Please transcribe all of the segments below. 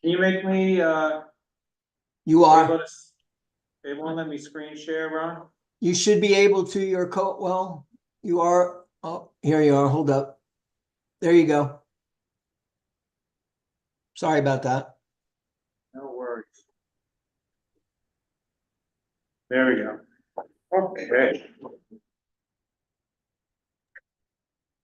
Can you make me, You are. They won't let me screen share, Ron? You should be able to. Well, you are. Oh, here you are. Hold up. There you go. Sorry about that. No worries. There we go. Okay.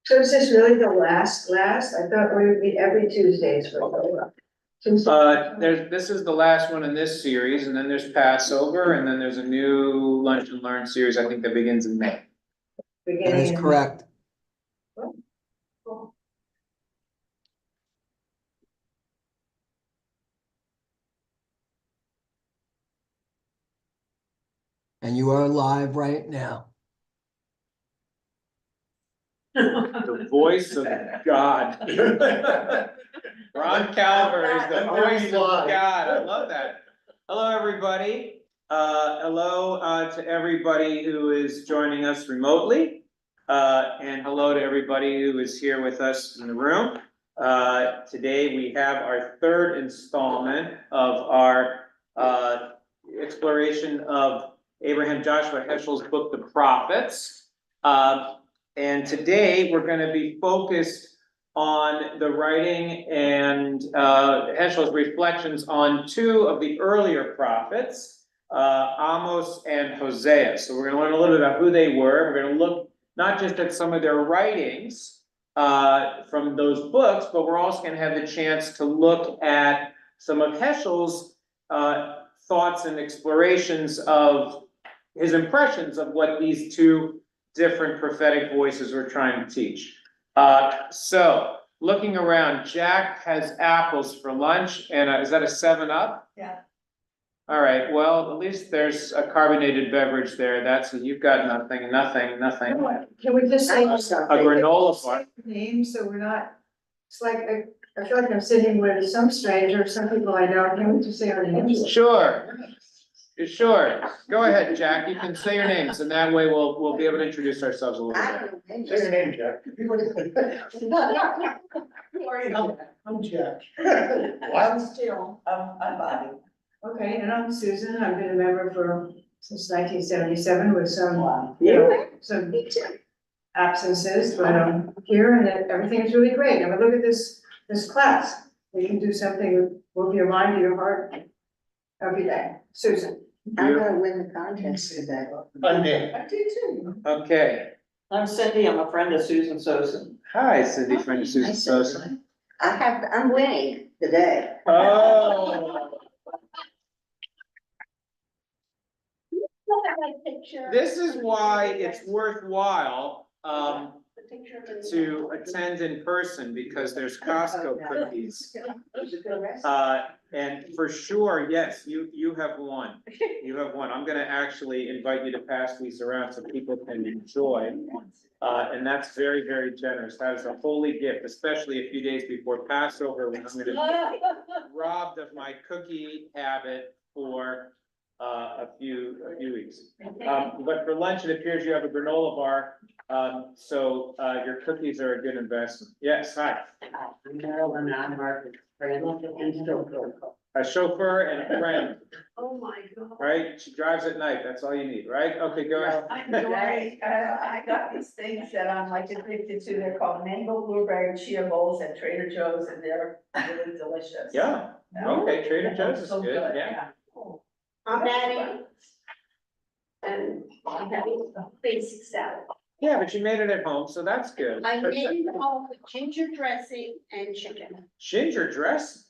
So is this really the last? I thought we would meet every Tuesdays for a while. This is the last one in this series, and then there's Passover, and then there's a new Lunch and Learn series, I think that begins in May. That is correct. Cool. And you are live right now. The voice of God. Ron Calver is the voice of God. I love that. Hello, everybody. Hello to everybody who is joining us remotely. And hello to everybody who is here with us in the room. Today we have our third installment of our exploration of Abraham Joshua Heschel's book, The Prophets. And today we're going to be focused on the writing and Heschel's reflections on two of the earlier prophets, Amos and Hosea. So we're going to learn a little bit about who they were. We're going to look not just at some of their writings from those books, but we're also going to have the chance to look at some of Heschel's thoughts and explorations of his impressions of what these two different prophetic voices were trying to teach. So looking around, Jack has apples for lunch, and is that a 7-Up? Yeah. All right, well, at least there's a carbonated beverage there. That's, you've got nothing. Can we just say A granola bar. names so we're not, it's like, I feel like I'm sitting with some stranger, some people I know, can we just say our names? Sure. Go ahead, Jack. You can say your names, and that way we'll be able to introduce ourselves a little bit. Say your name, Jack. I'm Jack. I'm still, I'm Bobby. Okay, and I'm Susan. I've been a member since 1977 with some, some absences, but I'm here and everything is really great. And look at this class. You can do something with move your mind to your heart every day. Susan. I'm gonna win the contest today. Monday. I do too. Okay. I'm Cindy, I'm a friend of Susan Sosen. Hi, Cindy, friend of Susan Hi, Susan. Sosa. I'm winning today. Oh. This is why it's worthwhile to attend in person, because there's Costco cookies. And for sure, yes, you have won. You have won. I'm gonna actually invite you to pass these around so people can enjoy. And that's very, very generous. That is a holy gift, especially a few days before Passover, when I'm gonna be robbed of my cookie habit for a few weeks. But for lunch, it appears you have a granola bar. So your cookies are a good investment. Yes, hi. Marilyn, I'm Margaret. A chauffeur and a friend, Oh, my God. right? She drives at night. That's all you need, right? Okay, go ahead. I got these things that I'm like addicted to, they're called mango blueberry chia bowls at Trader Joe's, and they're really delicious. Yeah, okay, Trader Joe's is So good, yeah. I'm Maddie. And I'm having a basic salad. Yeah, but you made it at home, so that's good. I made it home with ginger dressing and chicken. Ginger dressing?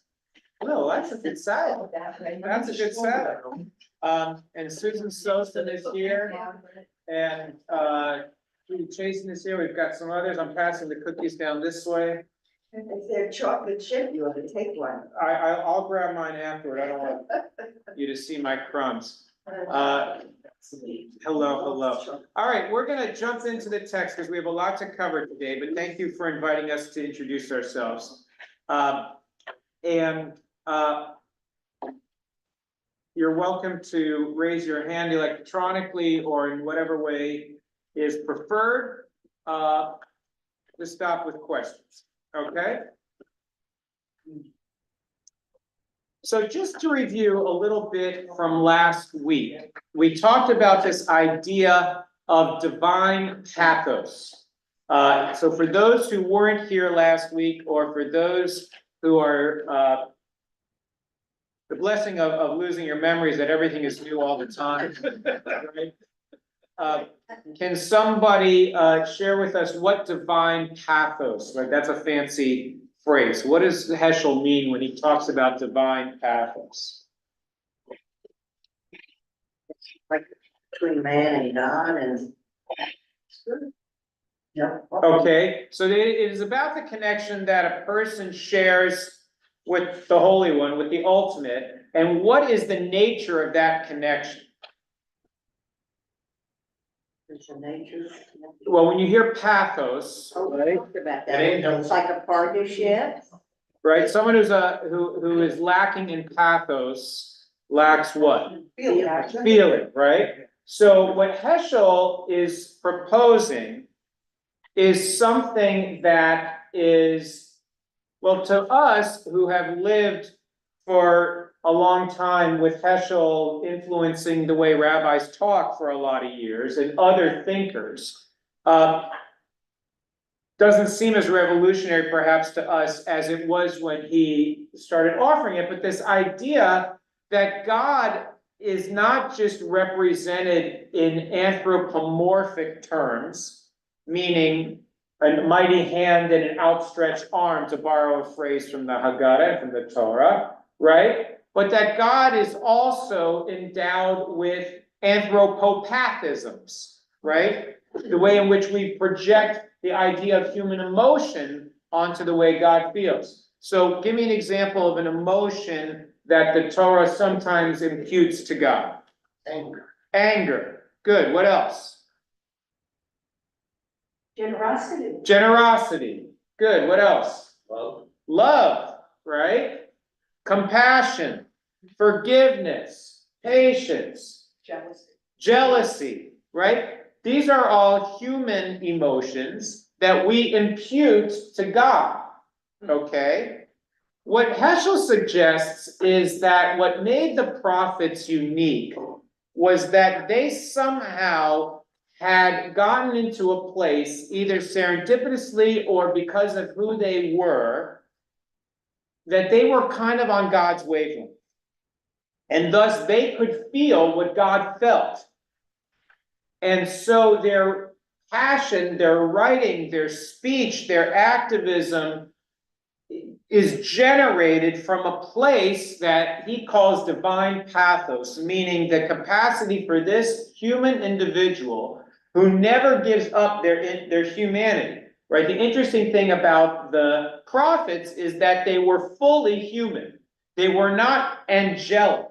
No, that's a good salad. That's a good salad. And Susan Sosen is here, and Jason is here. We've got some others. I'm passing the cookies down this way. If they're chocolate chip, you ought to take one. I'll grab mine afterward. I don't want you to see my crumbs. Hello. All right, we're gonna jump into the text because we have a lot to cover today, but thank you for inviting us to introduce ourselves. You're welcome to raise your hand electronically or in whatever way is preferred, to stop with questions, okay? So just to review a little bit from last week, we talked about this idea of divine pathos. So for those who weren't here last week, or for those who are, the blessing of losing your memories that everything is new all the time. Right? Can somebody, share with us what divine pathos, right? That's a fancy phrase. What does Heschel mean when he talks about divine pathos? Like between man and God and. Yeah. Okay, so it is about the connection that a person shares with the Holy One, with the ultimate, and what is the nature of that connection? It's a nature. Well, when you hear pathos, Oh, we talked about that. It ain't no- It's like a partnership. right, someone who is lacking in pathos lacks what? Feeling, right? So what Heschel is proposing is something that is, well, to us who have lived for a long time with Heschel influencing the way rabbis talk for a lot of years and other thinkers, doesn't seem as revolutionary perhaps to us as it was when he started offering it, but this idea that God is not just represented in anthropomorphic terms, meaning a mighty hand and an outstretched arm, to borrow a phrase from the Haggadah, from the Torah, right? But that God is also endowed with anthropopathisms, right? The way in which we project the idea of human emotion onto the way God feels. So give me an example of an emotion that the Torah sometimes imputes to God. Anger. Anger. Good. What else? Generosity. Generosity. Good. What else? Love. Love, right? Compassion, forgiveness, patience, jealousy, right? These are all human emotions that we impute to God, okay? What Heschel suggests is that what made the prophets unique was that they somehow had gotten into a place, either serendipitously or because of who they were, that they were kind of on God's wavelength. And thus they could feel what God felt. And so their passion, their writing, their speech, their activism is generated from a place that he calls divine pathos, meaning the capacity for this human individual who never gives up their humanity, right? The interesting thing about the prophets is that they were fully human. They were not angelic.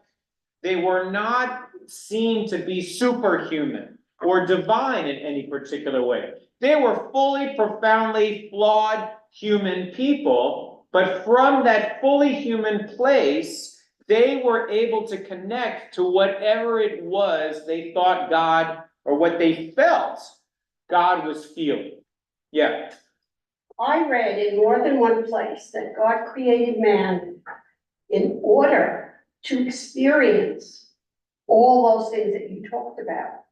They were not seen to be superhuman or divine in any particular way. They were fully, profoundly flawed human people, but from that fully human place, they were able to connect to whatever it was they thought God, or what they felt God was feeling. Yeah. I read in more than one place that God created man in order to experience all those things that you talked about.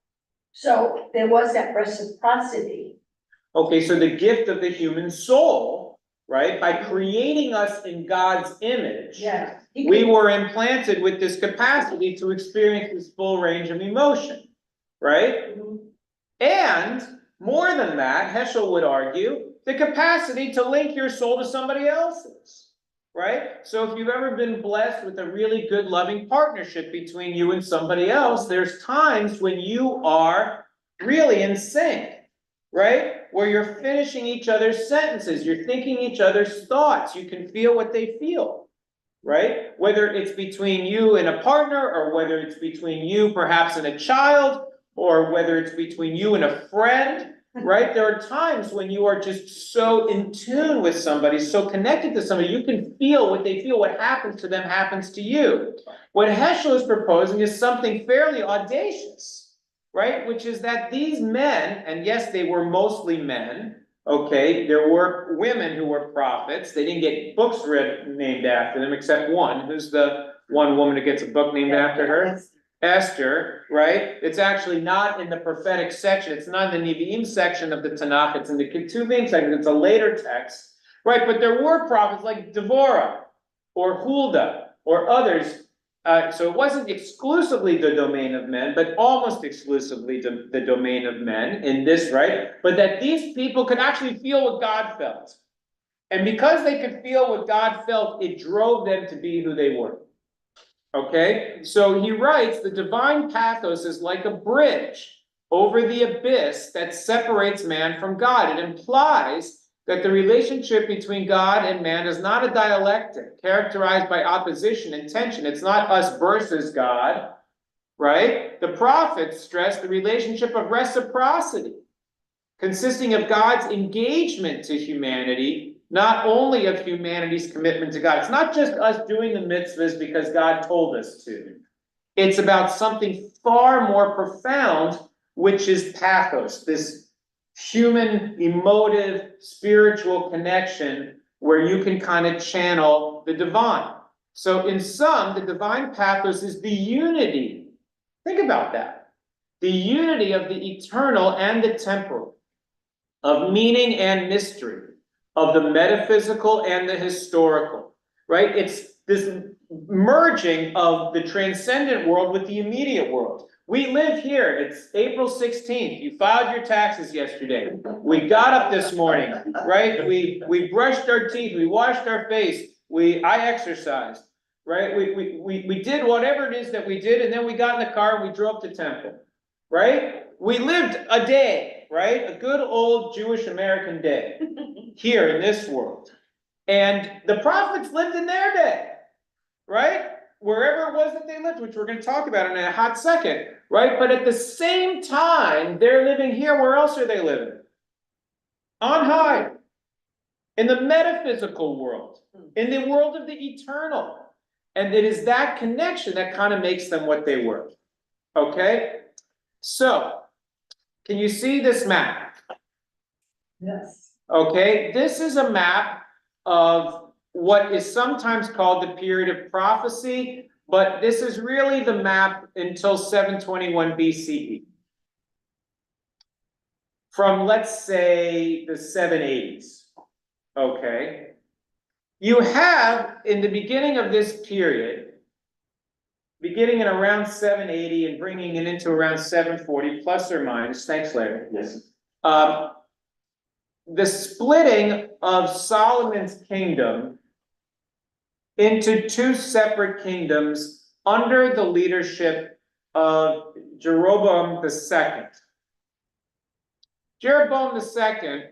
So there was that reciprocity. Okay, so the gift of the human soul, right? By creating us in God's image. Yes. We were implanted with this capacity to experience this full range of emotion, right? And more than that, Heschel would argue, the capacity to link your soul to somebody else's, right? So if you've ever been blessed with a really good loving partnership between you and somebody else, there's times when you are really in sync, right? Where you're finishing each other's sentences, you're thinking each other's thoughts, you can feel what they feel, right? Whether it's between you and a partner, or whether it's between you perhaps and a child, or whether it's between you and a friend, right? There are times when you are just so in tune with somebody, so connected to somebody, you can feel what they feel, what happens to them happens to you. What Heschel is proposing is something fairly audacious, right? Which is that these men, and yes, they were mostly men, Okay, there were women who were prophets. They didn't get books read named after them, except one. Who's the one woman who gets a book named after her? Esther, right? It's actually not in the prophetic section. It's not in the Nevi'im section of the Tanakh. It's in the Ketuvim section. It's a later text, right? But there were prophets like Devorah or Huldah or others. So it wasn't exclusively the domain of men, but almost exclusively the domain of men in this, right? But that these people could actually feel what God felt. And because they could feel what God felt, it drove them to be who they were. Okay, so he writes, the divine pathos is like a bridge over the abyss that separates man from God. It implies that the relationship between God and man is not a dialectic characterized by opposition and tension. It's not us versus God, right? The prophets stress the relationship of reciprocity, consisting of God's engagement to humanity, not only of humanity's commitment to God. It's not just us doing the mitzvahs because God told us to. It's about something far more profound, which is pathos, this human, emotive, spiritual connection where you can kind of channel the divine. So in sum, the divine pathos is the unity. Think about that. The unity of the eternal and the temporal, of meaning and mystery, of the metaphysical and the historical, right? It's this merging of the transcendent world with the immediate world. We live here. It's April 16th. You filed your taxes yesterday. We got up this morning, right? We brushed our teeth. We washed our face. I exercised, right? We did whatever it is that we did, and then we got in the car and we drove to temple, right? We lived a day, right? A good old Jewish American day here in this world. And the prophets lived in their day, right? Wherever it was that they lived, which we're going to talk about in a hot second, right? But at the same time, they're living here. Where else are they living? On high. In the metaphysical world. In the world of the eternal. And it is that connection that kind of makes them what they were. Okay? So, can you see this map? Yes. Okay, this is a map of what is sometimes called the period of prophecy, but this is really the map until 721 BCE. From, let's say, the 780s. Okay. You have, in the beginning of this period, beginning in around 780 and bringing it into around 740, plus or minus, thanks Larry. Yes. The splitting of Solomon's kingdom into two separate kingdoms under the leadership of Jeroboam II. Jeroboam II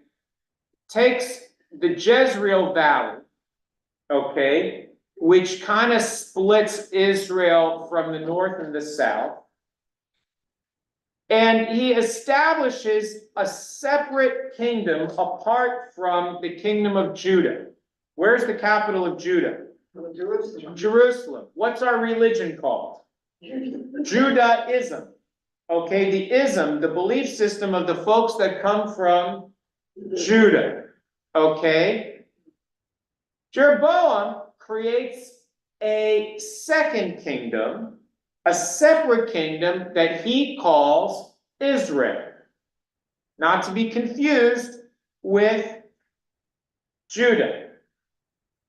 takes the Jezreel Valley, okay, which kind of splits Israel from the north and the south. And he establishes a separate kingdom apart from the kingdom of Judah. Where's the capital of Judah? Jerusalem. Jerusalem. What's our religion called? Judaism. Okay, the ism, the belief system of the folks that come from Judah. Okay? Jeroboam creates a second kingdom, a separate kingdom that he calls Israel. Not to be confused with Judah.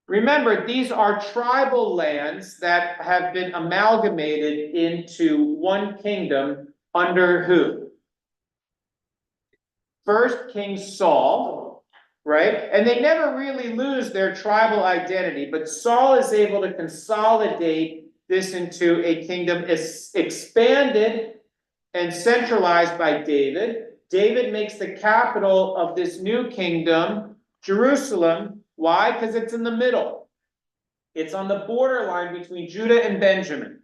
Remember, these are tribal lands that have been amalgamated into one kingdom under who? First King Saul, right? And they never really lose their tribal identity, but Saul is able to consolidate this into a kingdom expanded and centralized by David. David makes the capital of this new kingdom Jerusalem. Why? Because it's in the middle. It's on the borderline between Judah and Benjamin.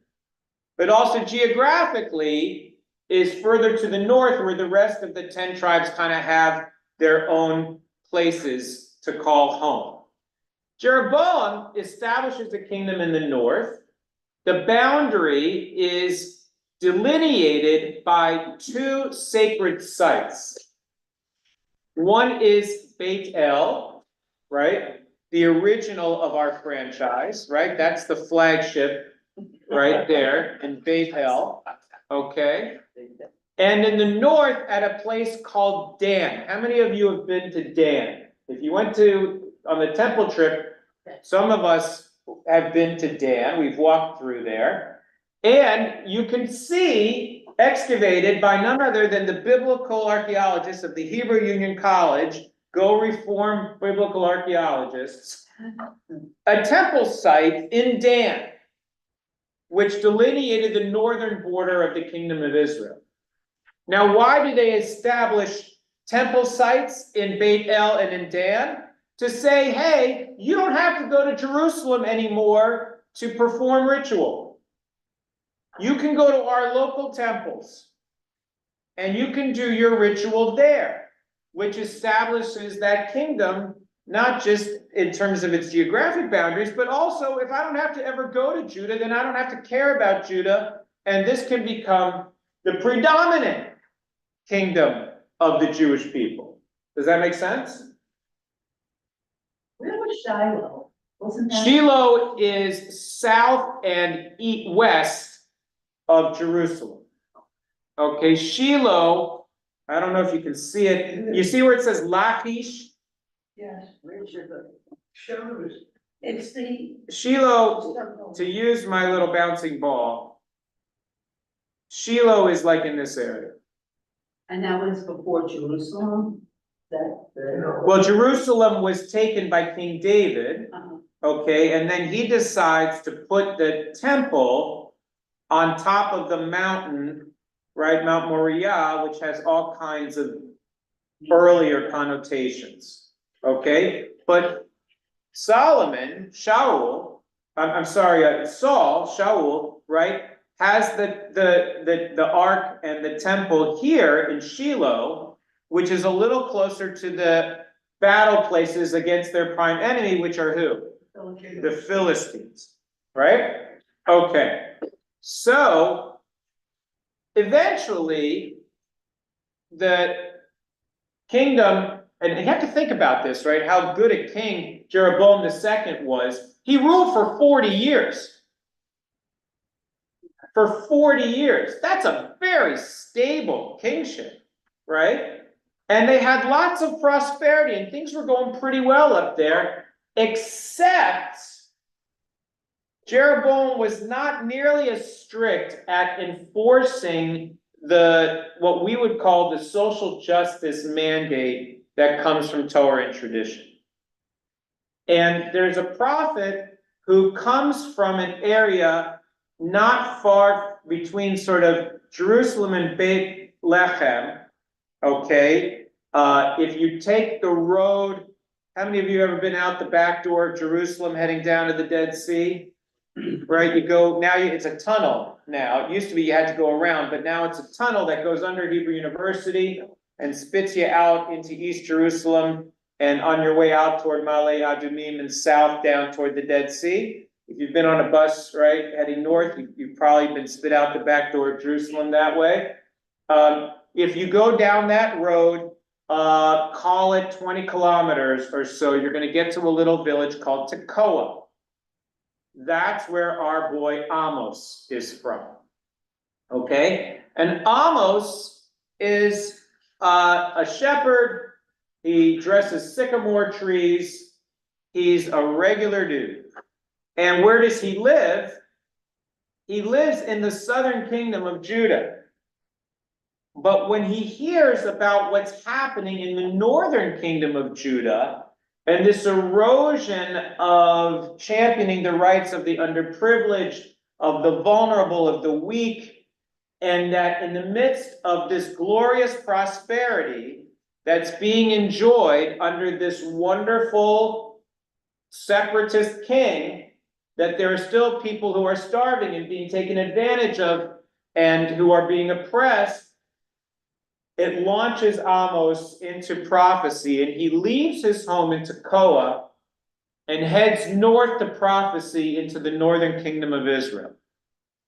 But also geographically is further to the north where the rest of the 10 tribes kind of have their own places to call home. Jeroboam establishes a kingdom in the north. The boundary is delineated by two sacred sites. One is Beit El, right? The original of our franchise, right? That's the flagship right there in Beit El, okay? And in the north at a place called Dan. How many of you have been to Dan? If you went on the temple trip, some of us have been to Dan, we've walked through there. And you can see excavated by none other than the biblical archaeologists of the Hebrew Union College, go reform biblical archaeologists, a temple site in Dan, which delineated the northern border of the kingdom of Israel. Now, why do they establish temple sites in Beit El and in Dan? To say, hey, you don't have to go to Jerusalem anymore to perform ritual. You can go to our local temples and you can do your ritual there, which establishes that kingdom, not just in terms of its geographic boundaries, but also if I don't have to ever go to Judah, then I don't have to care about Judah, and this can become the predominant kingdom of the Jewish people. Does that make sense? Where was Shiloh? Wasn't that? Shiloh is south and west of Jerusalem. Okay, Shiloh, I don't know if you can see it. You see where it says Lachish? Yes. Where's your book? Shows. It's the. Shiloh, to use my little bouncing ball, Shiloh is like in this area. And that was before Jerusalem, Well, Jerusalem was taken by King David, uh-huh. okay, and then he decides to put the temple on top of the mountain, right, Mount Moriah, which has all kinds of earlier connotations, okay? But Saul, Shaul, right, has the ark and the temple here in Shiloh, which is a little closer to the battle places against their prime enemy, which are who? The Philistines, right? Okay, so eventually the kingdom, and you have to think about this, right? How good a king Jeroboam II was. He ruled for 40 years. For 40 years. That's a very stable kingship, right? And they had lots of prosperity and things were going pretty well up there, except Jeroboam was not nearly as strict at enforcing what we would call the social justice mandate that comes from Torah and tradition. And there's a prophet who comes from an area not far between sort of Jerusalem and Beit Lechem, okay? If you take the road, how many of you ever been out the back door of Jerusalem heading down to the Dead Sea? Right, you go, now it's a tunnel now. It used to be you had to go around, but now it's a tunnel that goes under Hebrew University and spits you out into East Jerusalem and on your way out toward Ma'ale Adumim and south down toward the Dead Sea. If you've been on a bus, right, heading north, you've probably been spit out the back door of Jerusalem that way. If you go down that road, call it 20 kilometers or so, you're gonna get to a little village called Tekoa. That's where our boy Amos is from. Okay? And Amos is a shepherd. He dresses sycamore trees. He's a regular dude. And where does he live? He lives in the southern kingdom of Judah. But when he hears about what's happening in the northern kingdom of Judah, and this erosion of championing the rights of the underprivileged, of the vulnerable, of the weak, and that in the midst of this glorious prosperity that's being enjoyed under this wonderful separatist king, that there are still people who are starving and being taken advantage of and who are being oppressed, it launches Amos into prophecy, and he leaves his home in Tekoa and heads north to prophecy into the northern kingdom of Israel.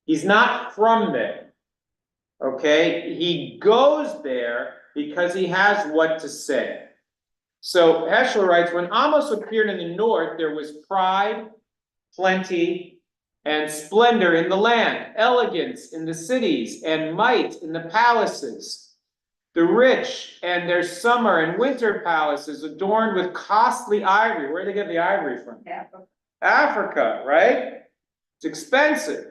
He's not from there, okay? He goes there because he has what to say. So Heschel writes, when Amos appeared in the north, there was pride, plenty, and splendor in the land, elegance in the cities, and might in the palaces. The rich and their summer and winter palaces adorned with costly ivory. Where do they get the ivory from? Africa, right? It's expensive.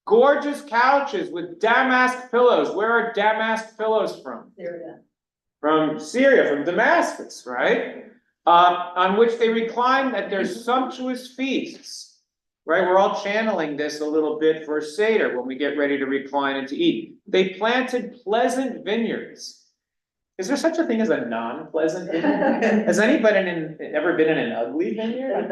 Gorgeous couches with damask pillows. Where are damask pillows from? From Syria, from Damascus, right? On which they recline at their sumptuous feasts, right? We're all channeling this a little bit for Seder when we get ready to recline and to eat. They planted pleasant vineyards. Is there such a thing as a non-pleasant vineyard? Has anybody ever been in an ugly vineyard?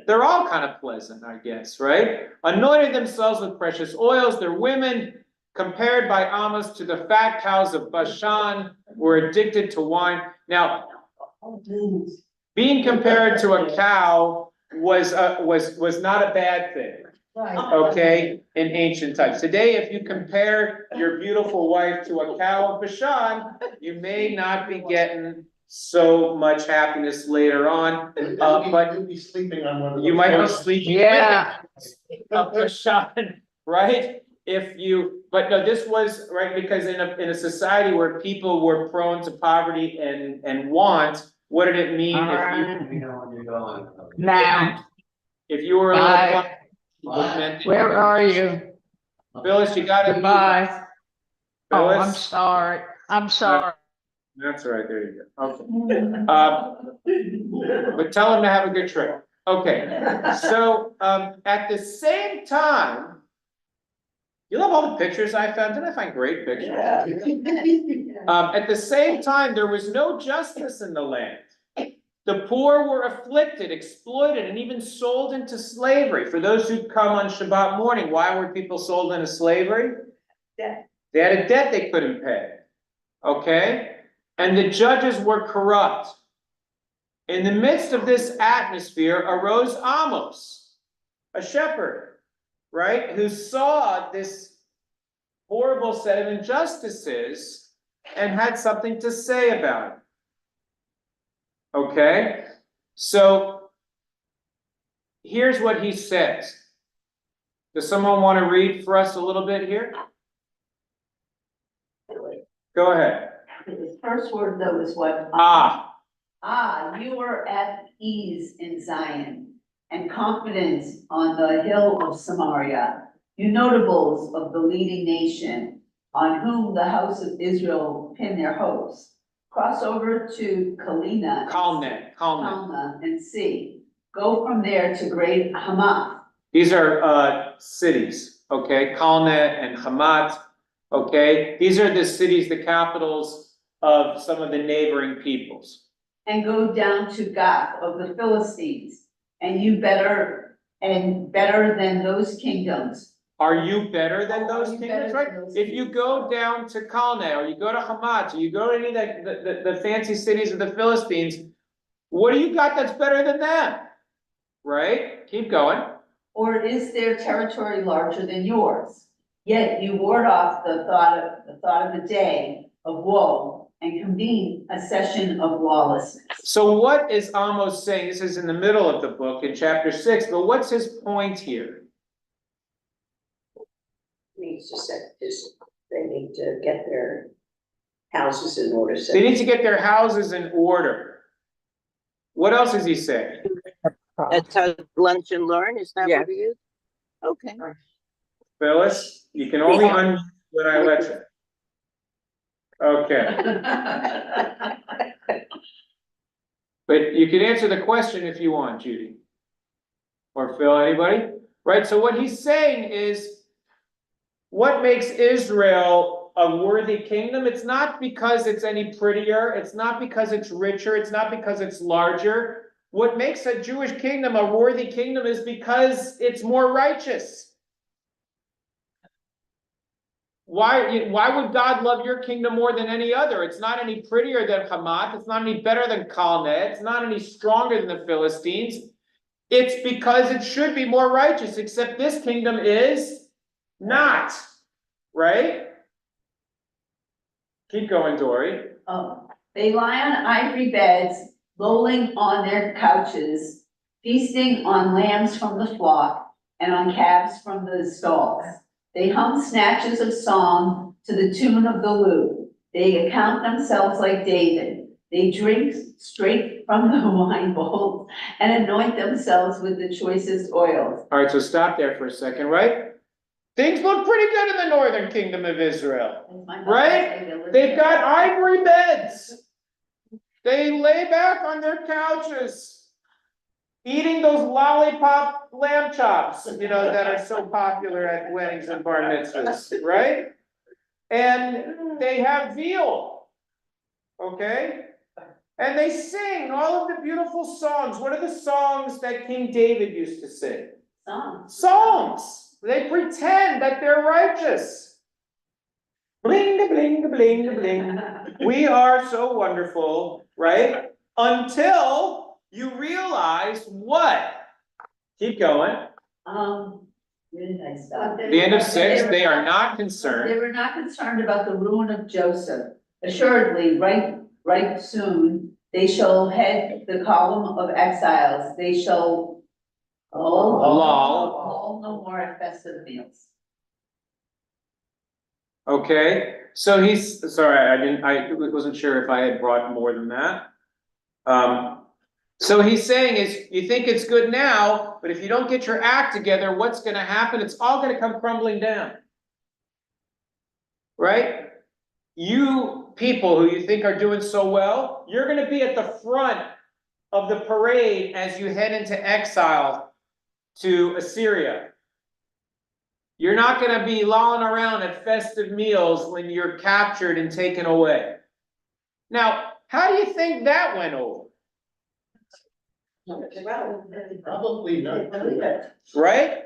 They're all kind of pleasant, I guess, right? Anointed themselves with precious oils. Their women, compared by Amos to the fat cows of Bashan, were addicted to wine. Now, being compared to a cow was not a bad thing, okay, in ancient times. Today, if you compare your beautiful wife to a cow of Bashan, you may not be getting so much happiness later on, but You'll be sleeping on one of those. you might be sleeping Yeah. of Bashan, right? But no, this was, right, because in a society where people were prone to poverty and want, what did it mean Now, if you were a bye. little Where are you? Phyllis, you gotta. Goodbye. Oh, I'm Phyllis, sorry. I'm sorry. that's all right, there you go, okay. But tell them to have a good trip. Okay, so, at the same time, you love all the pictures I found, didn't I find great pictures? At the same time, there was no justice in the land. The poor were afflicted, exploited, and even sold into slavery. For those who come on Shabbat morning, why were people sold into slavery? Debt. They had a debt they couldn't pay, okay? And the judges were corrupt. In the midst of this atmosphere arose Amos, a shepherd, right? Who saw this horrible set of injustices and had something to say about it. Okay, so here's what he says. Does someone want to read for us a little bit here? Go ahead. The first word though is what? You are at ease in Zion and confidence on the hill of Samaria, you notables of the leading nation, on whom the house of Israel pin their hopes. Cross over to Kalna and see. Go from there to great Hamath. These are cities, okay? Kalna and Hamat, okay? These are the cities, the capitals of some of the neighboring peoples. And go down to Gath of the Philistines, and you better than those kingdoms. Are you better than those kingdoms, right? If you go down to Kalne, or you go to Hamat, or you go to any of the fancy cities of the Philistines, what do you got that's better than them? Right? Keep going. Or is their territory larger than yours? Yet you ward off the thought of the day of woe and convene a session of lawlessness. So what is Amos saying? This is in the middle of the book in chapter 6, but what's his point here? Needs to set this, they need to get their houses in order. They need to get their houses in order. What else is he saying? That's how lunch and learn, is that what it is? Okay. Phyllis, you can only unmute when I let you. Okay, but you can answer the question if you want, Judy. Or Phil, anybody? Right, so what he's saying is, what makes Israel a worthy kingdom? It's not because it's any prettier, it's not because it's richer, it's not because it's larger. What makes a Jewish kingdom a worthy kingdom is because it's more righteous. Why would God love your kingdom more than any other? It's not any prettier than Hamat, it's not any better than Kalne, it's not any stronger than the Philistines. It's because it should be more righteous, except this kingdom is not, right? Keep going, Dory. They lie on ivory beds, lolling on their couches, feasting on lambs from the flock and on calves from the stalls. They hum snatches of song to the tune of the lute. They account themselves like David. They drink straight from the wine bowl and anoint themselves with the choicest oils. All right, so stop there for a second, right? Things look pretty good in the northern kingdom of Israel. As my mother Right? said, they live They've there. got ivory beds. They lay back on their couches, eating those lollipop lamb chops, that are so popular at weddings and bar mitzvahs, right? And they have veal, okay? And they sing all of the beautiful songs. What are the songs that King David used to sing? Songs. They pretend that they're righteous. Bling, bling, bling, bling. We are so wonderful, right? Until you realize what? Keep going. Where did I stop? The end of 6, they are not They concerned. were not concerned about the ruin of Joseph. Assuredly, right soon, they shall head the column of exiles. They shall loll no more at festive meals. Okay, so sorry, I wasn't sure if I had brought more than that. So he's saying is, you think it's good now, but if you don't get your act together, what's gonna happen? It's all gonna come crumbling down. Right? You people who you think are doing so well, you're gonna be at the front of the parade as you head into exile to Assyria. You're not gonna be lolling around at festive meals when you're captured and taken away. Now, how do you think that went over? Probably not. Right?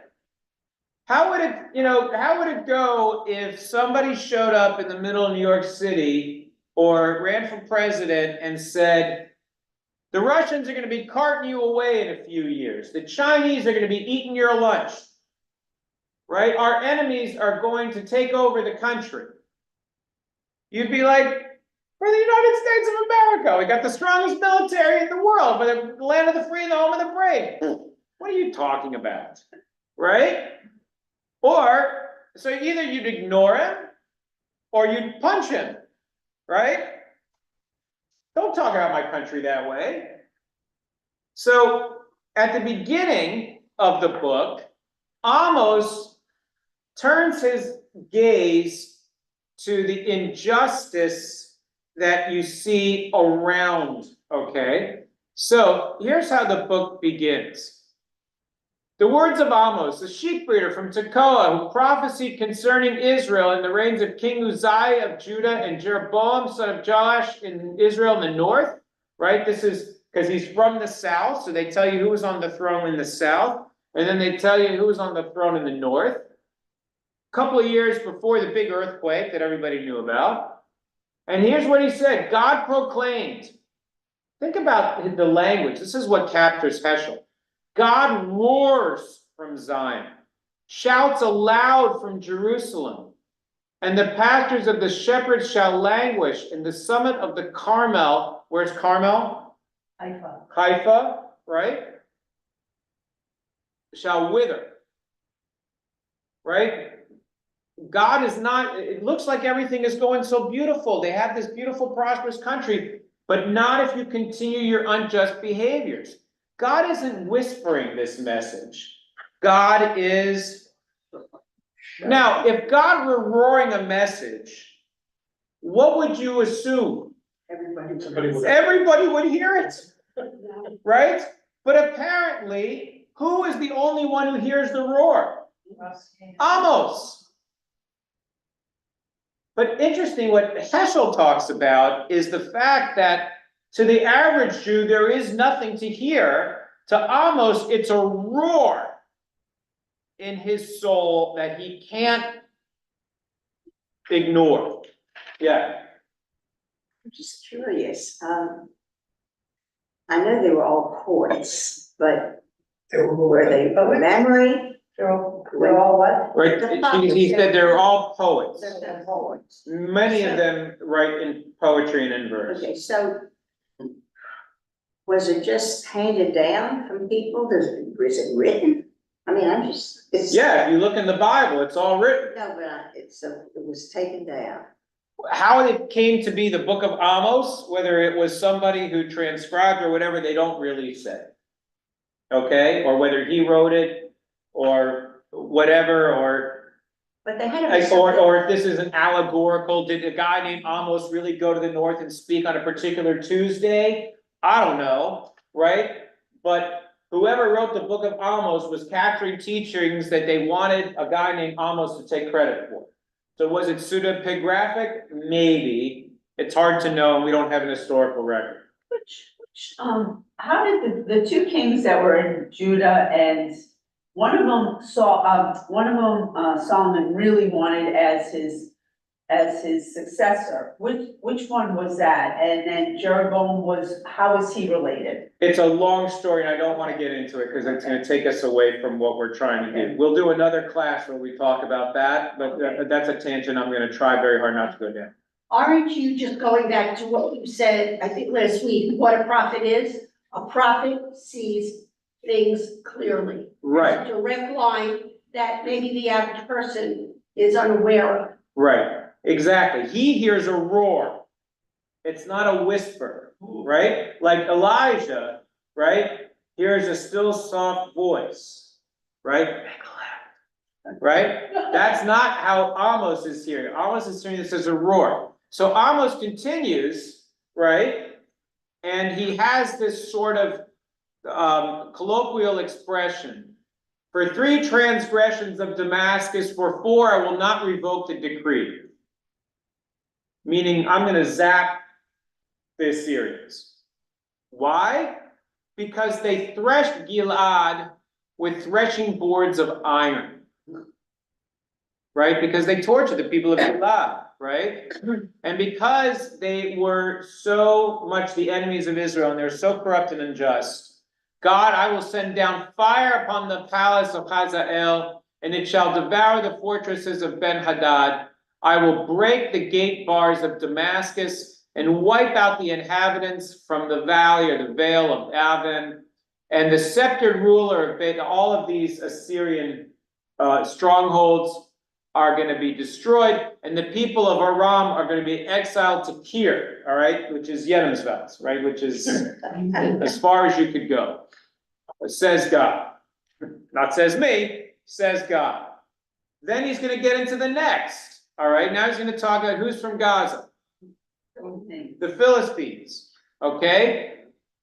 How would it go if somebody showed up in the middle of New York City or ran for president and said, the Russians are gonna be carting you away in a few years. The Chinese are gonna be eating your lunch. Right? Our enemies are going to take over the country. You'd be like, we're the United States of America. We got the strongest military in the world. We're the land of the free and the home of the brave. What are you talking about? Right? Or, so either you'd ignore him or you'd punch him. Right? Don't talk about my country that way. So, at the beginning of the book, Amos turns his gaze to the injustice that you see around, okay? So here's how the book begins. The words of Amos, the sheep breeder from Tekoa, who prophesied concerning Israel in the reigns of King Uzziah of Judah and Jeroboam, son of Joash in Israel in the north, right? This is because he's from the south, so they tell you who was on the throne in the south, and then they tell you who was on the throne in the north. A couple of years before the big earthquake that everybody knew about. And here's what he said, God proclaimed. Think about the language. This is what captures Heschel. God roars from Zion, shouts aloud from Jerusalem, and the pastures of the shepherds shall languish in the summit of the Carmel. Where's Carmel? Haifa. Haifa, right? Shall wither. Right? God is not, it looks like everything is going so beautiful. They have this beautiful, prosperous country, but not if you continue your unjust behaviors. God isn't whispering this message. God is. Now, if God were roaring a message, what would you assume? Everybody would hear it, right? But apparently, who is the only one who hears the roar? Amos. But interesting, what Heschel talks about is the fact that to the average Jew, there is nothing to hear. To Amos, it's a roar in his soul that he can't ignore. Yeah. I'm just curious, I know they were all courts, but were they from memory They're all what? Right, he said they're all poets. They're poets. Many of them write in poetry and in verse. Okay, so was it just handed down from people? Was it written? I mean, I'm just, it's. Yeah, if you look in the Bible, it's all written. No, but it was taken down. How it came to be the book of Amos, whether it was somebody who transcribed or whatever, they don't really say. Okay, or whether he wrote it, or whatever, or But they had to be like, something. or if this is an allegorical, did a guy named Amos really go to the north and speak on a particular Tuesday? I don't know, right? But whoever wrote the book of Amos was capturing teachings that they wanted a guy named Amos to take credit for. So was it pseudepigraphic? Maybe. It's hard to know, and we don't have an historical record. How did the two kings that were in Judah, and one of them Solomon really wanted as his successor, which one was that? And then Jeroboam how was he related? It's a long story, and I don't wanna get into it, because it's gonna take us away from what we're trying to do. We'll do another class where we talk about that, but that's a tangent I'm gonna try very hard not to go down. Aren't you just going back to what you said, I think last week, what a prophet is? A prophet sees things clearly. Right, A direct line that maybe the average person is unaware of. right, exactly. He hears a roar. It's not a whisper, right? Like Elijah, right? Hears a still soft voice, right? Right? That's not how Amos is hearing. Amos is hearing this as a roar. So Amos continues, right? And he has this sort of colloquial expression. For 3 transgressions of Damascus, for 4 I will not revoke the decree. Meaning I'm gonna zap the Assyrians. Why? Because they threshed Gilad with threshing boards of iron. Right? Because they tortured the people of Gilad, right? And because they were so much the enemies of Israel, and they're so corrupt and unjust, God, I will send down fire upon the palace of Hazael, and it shall devour the fortresses of Ben-Hadad. I will break the gate bars of Damascus, and wipe out the inhabitants from the valley or the vale of Aven. And the sceptered ruler of all of these Assyrian strongholds are going to be destroyed, and the people of Aram are going to be exiled to Kir, all right, which is Yerimsveld, right, which is as far as you could go. Says God, not says me, says God. Then he's going to get into the next, all right. Now he's going to talk about who's from Gaza, the Philistines, okay.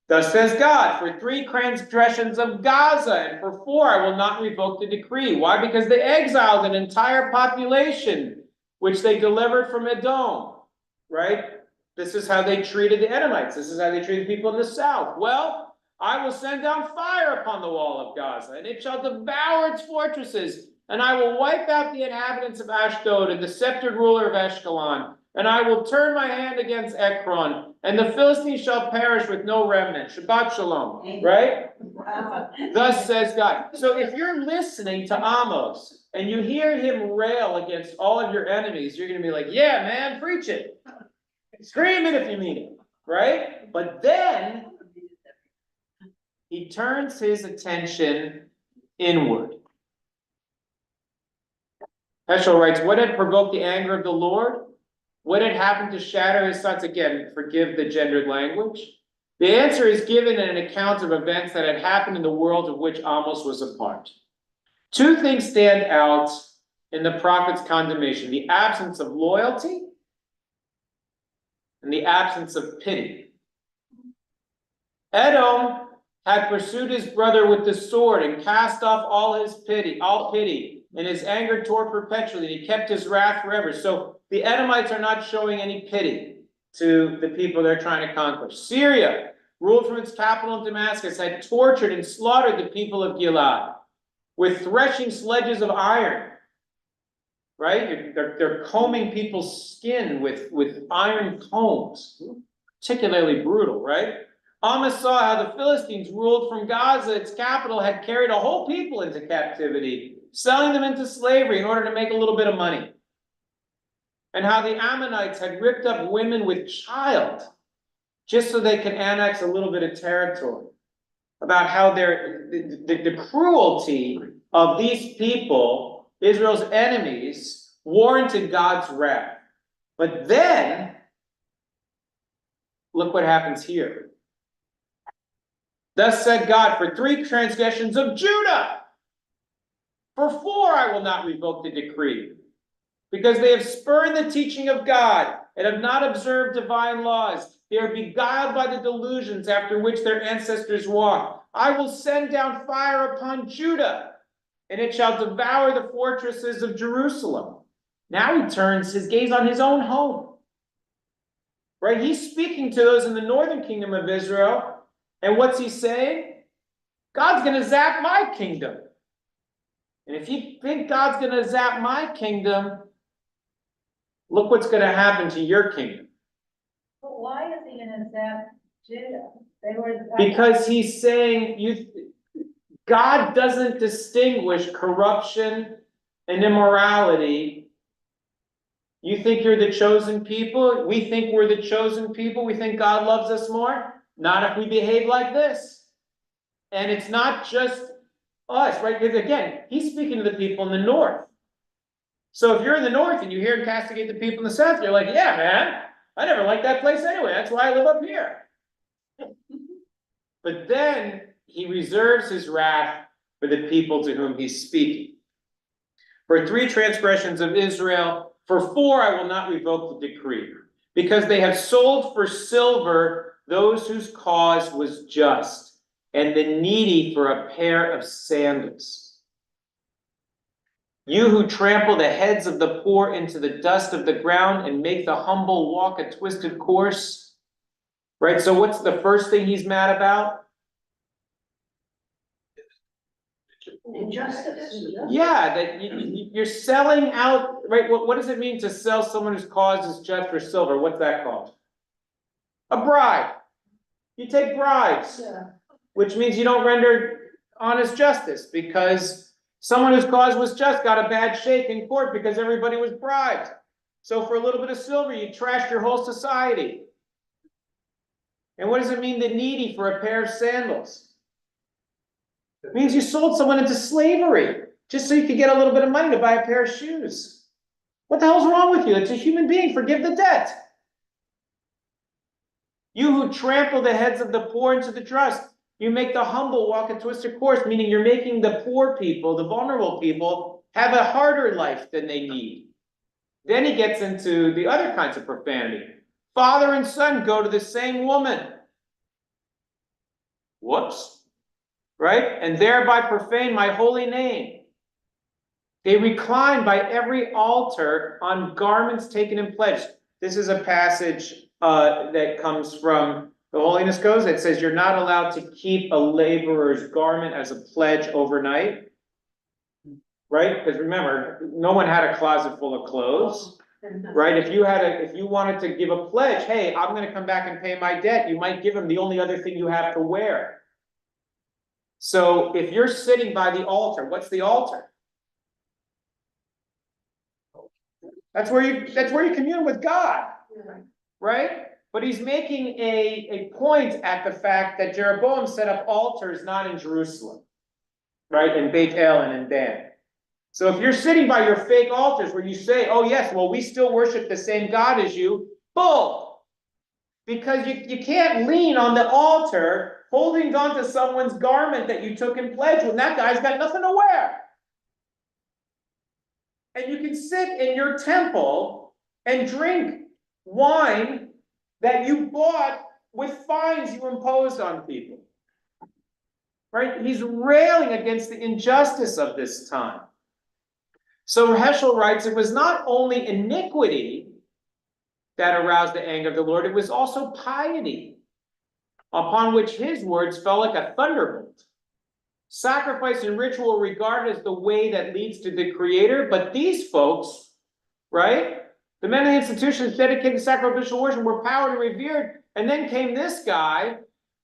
Thus says God, for 3 transgressions of Gaza, and for 4 I will not revoke the decree. Why? Because they exiled an entire population, which they delivered from Edom, right? This is how they treated the Edomites. This is how they treated people in the south. Well, I will send down fire upon the wall of Gaza, and it shall devour its fortresses, and I will wipe out the inhabitants of Ashdod and the sceptered ruler of Ashkelon, and I will turn my hand against Ekron, and the Philistines shall perish with no remnant. Shabbat shalom, right? Thus says God. So if you're listening to Amos and you hear him rail against all of your enemies, you're going to be like, yeah, man, preach it. Scream it if you mean it, right? But then he turns his attention inward. Heschel writes, what had provoked the anger of the Lord? What had happened to shatter his thoughts? Again, forgive the gendered language. The answer is given in an account of events that had happened in the world of which Amos was a part. 2 things stand out in the prophet's condemnation: the absence of loyalty and the absence of pity. Edom had pursued his brother with the sword and cast off all pity, and his anger tore perpetually. He kept his wrath forever. So the Edomites are not showing any pity to the people they're trying to conquer. Syria, ruled from its capital of Damascus, had tortured and slaughtered the people of Gilad with threshing sledges of iron. Right? They're combing people's skin with iron combs. Particularly brutal, right? Amos saw how the Philistines, ruled from Gaza, its capital, had carried a whole people into captivity selling them into slavery in order to make a little bit of money. And how the Ammonites had ripped up women with child just so they could annex a little bit of territory. About how the cruelty of these people, Israel's enemies, warranted God's wrath. But then, look what happens here. Thus said God, for 3 transgressions of Judah, for 4 I will not revoke the decree, because they have spurned the teaching of God and have not observed divine laws. They are beguiled by the delusions after which their ancestors walked. I will send down fire upon Judah, and it shall devour the fortresses of Jerusalem. Now he turns his gaze on his own home. Right? He's speaking to those in the northern kingdom of Israel. And what's he saying? God's going to zap my kingdom. And if you think God's going to zap my kingdom, look what's going to happen to your kingdom. But why is he gonna zap Judah? They were. Because he's saying God doesn't distinguish corruption and immorality. You think you're the chosen people? We think we're the chosen people. We think God loves us more? Not if we behave like this. And it's not just us, right? Because again, he's speaking to the people in the north. So if you're in the north and you hear him castigate the people in the south, you're like, yeah, man, I never liked that place anyway. That's why I live up here. But then he reserves his wrath for the people to whom he's speaking. For 3 transgressions of Israel, for 4 I will not revoke the decree, because they have sold for silver those whose cause was just, and the needy for a pair of sandals. You who trample the heads of the poor into the dust of the ground and make the humble walk a twisted course. Right? So what's the first thing he's mad about? Injustice. Yeah, that you're selling out, right? What does it mean to sell someone whose cause is just for silver? What's that called? A bribe. You take bribes, which means you don't render honest justice, because someone whose cause was just got a bad shake in court because everybody was bribed. So for a little bit of silver, you trashed your whole society. And what does it mean, the needy for a pair of sandals? It means you sold someone into slavery just so you could get a little bit of money to buy a pair of shoes. What the hell's wrong with you? It's a human being. Forgive the debt. You who trample the heads of the poor into the dust, you make the humble walk a twisted course, meaning you're making the poor people, the vulnerable people, have a harder life than they need. Then he gets into the other kinds of profanity. Father and son go to the same woman. Whoops. Right? And thereby profane my holy name. They recline by every altar on garments taken in pledge. This is a passage that comes from the Holiness Codes. It says you're not allowed to keep a laborer's garment as a pledge overnight. Right? Because remember, no one had a closet full of clothes. Right? If you wanted to give a pledge, hey, I'm going to come back and pay my debt, you might give them the only other thing you have to wear. So if you're sitting by the altar, what's the altar? That's where you commune with God, right? But he's making a point at the fact that Jeroboam set up altars not in Jerusalem, right? In Beit El and in Dan. So if you're sitting by your fake altars where you say, oh yes, well, we still worship the same God as you, bull! Because you can't lean on the altar holding on to someone's garment that you took in pledge when that guy's got nothing to wear. And you can sit in your temple and drink wine that you bought with fines you imposed on people. Right? He's railing against the injustice of this time. So Heschel writes, it was not only iniquity that aroused the anger of the Lord, it was also piety, upon which his words fell like a thunderbolt. Sacrifice and ritual were regarded as the way that leads to the Creator, but these folks, right? The men of the institutions dedicated to sacrificial worship were powered and revered, and then came this guy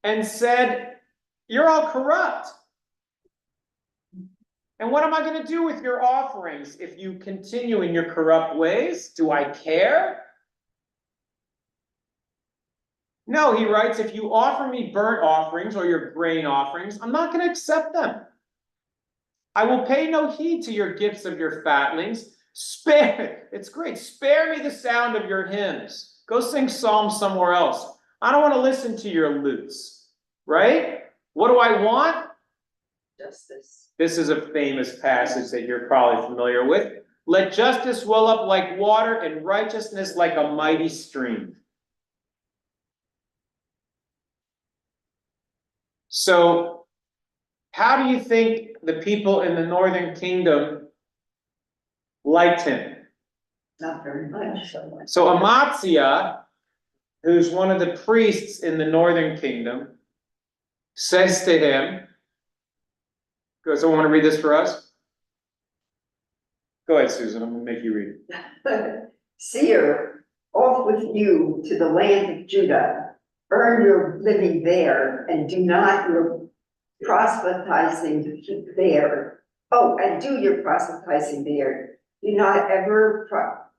and said, you're all corrupt. And what am I gonna do with your offerings if you continue in your corrupt ways? Do I care? No, he writes, if you offer me burnt offerings or your grain offerings, I'm not gonna accept them. I will pay no heed to your gifts of your fatlings. It's great, spare me the sound of your hymns. Go sing psalms somewhere else. I don't wanna listen to your lutes, right? What do I want? Justice. This is a famous passage that you're probably familiar with. Let justice well up like water and righteousness like a mighty stream. So, how do you think the people in the northern kingdom liked him? Not very much. So Amaziah, who's one of the priests in the northern kingdom, says to him, go, someone want to read this for us? Go ahead, Susan, I'm gonna make you read it. Seer, off with you to the land of Judah, earn your living there, and do not your proselytizing there. Oh, and do your proselytizing there. Do not ever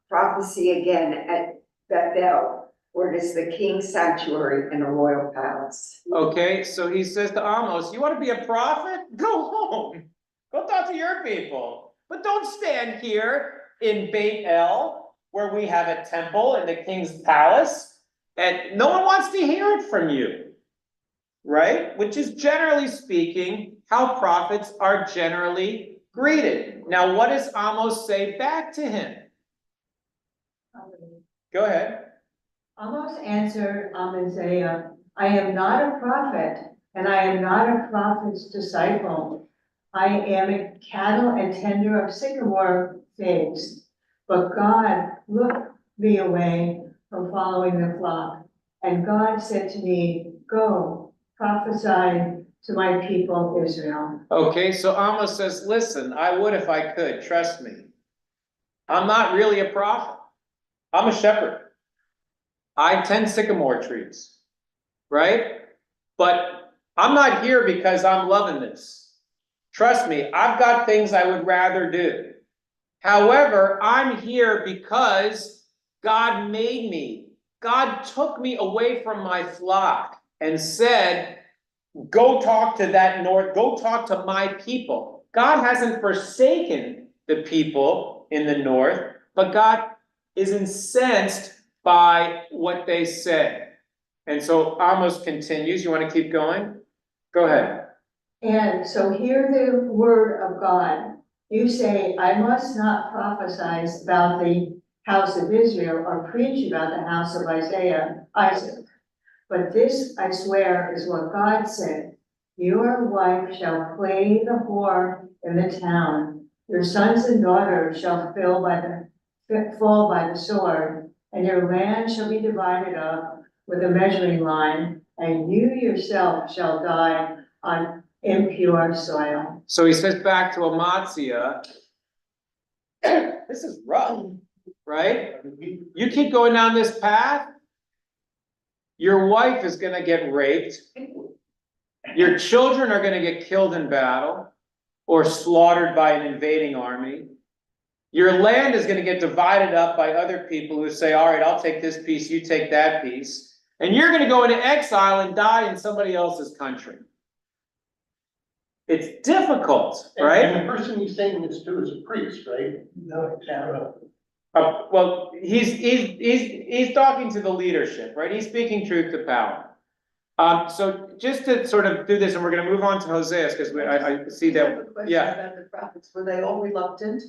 prophecy again at Bethel, where it is the king's sanctuary and a royal palace. Okay, so he says to Amos, you want to be a prophet? Go home. Go talk to your people. But don't stand here in Beit El, where we have a temple in the king's palace, and no one wants to hear it from you. Right? Which is generally speaking, how prophets are generally greeted. Now, what does Amos say back to him? Go ahead. Amos answered Amaziah, I am not a prophet, and I am not a prophet's disciple. I am a cattle and tender of sycamore figs. But God looked me away from following the flock. And God said to me, go, prophesy to my people Israel. Okay, so Amos says, listen, I would if I could, trust me. I'm not really a prophet. I'm a shepherd. I tend sycamore trees, right? But I'm not here because I'm loving this. Trust me, I've got things I would rather do. However, I'm here because God made me. God took me away from my flock and said, go talk to that north, go talk to my people. God hasn't forsaken the people in the north, but God is incensed by what they said. And so Amos continues. You want to keep going? Go ahead. And so hear the word of God. You say, I must not prophesy about the house of Israel or preach about the house of Isaac. But this, I swear, is what God said. Your wife shall play the whore in the town. Your sons and daughters shall fall by the sword, and your land shall be divided up with a measuring line, and you yourself shall die on impure soil. So he says back to Amaziah, this is rough, right? You keep going down this path, your wife is gonna get raped, your children are gonna get killed in battle or slaughtered by an invading army. Your land is gonna get divided up by other people who say, all right, I'll take this piece, you take that piece. And you're gonna go into exile and die in somebody else's country. It's difficult, right? And the person he's saying this to is a priest, right? No, Well, he's talking to the leadership, right? He's speaking truth to power. So just to sort of do this, and we're gonna move on to Hosea, because I see that, yeah. About the prophets, were they all reluctant?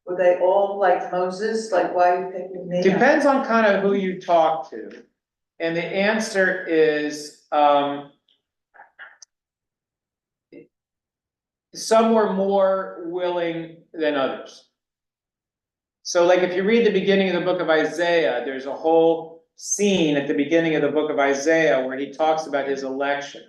Were they all like Moses, like why are you picking me? Depends on kind of who you talk to. And the answer is, some were more willing than others. So like if you read the beginning of the book of Isaiah, there's a whole scene at the beginning of the book of Isaiah where he talks about his election.